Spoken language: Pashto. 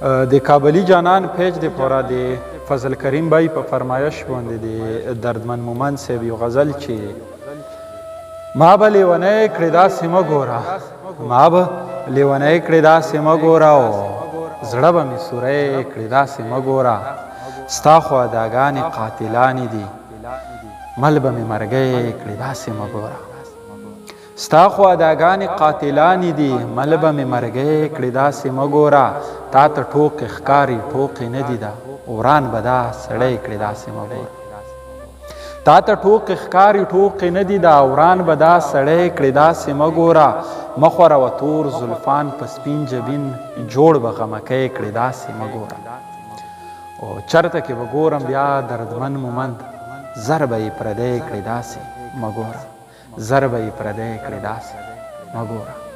د کابلی جانان پیج د پورا د فضل کریم بای په فرمایش باندې د دردمن مومن صاحب یو غزل چې ما به لیونی کړې داسې مه ګوره ما به لیونی کړې داسې مه ګوره او زړه به مې سوری کړې داسې مه ګوره ستا خو اداګانې قاتلانې دي مل به مې مرګی کړې داسې مه ګوره ستا خو اداګانې قاتلانې دي مل به مې مرګی کړې داسې مه ګوره تا ته ټوکې ښکاري ټوکې نه دي ده وران به دا سړی کړې داسې مه ګوره تا ته ټوکې ښکاري ټوکې نه دي دا وران به دا سړی کړې داسې مه ګوره مه خوروه تور زلفان په سپین جبین جوړ به غمکی کړې داسې مه ګوره او چرته کې به ګورم بیا دردمن مومند زر به یې پردی کړې داسې مه ګوره زر به یې پردی کړې داسې مه ګوره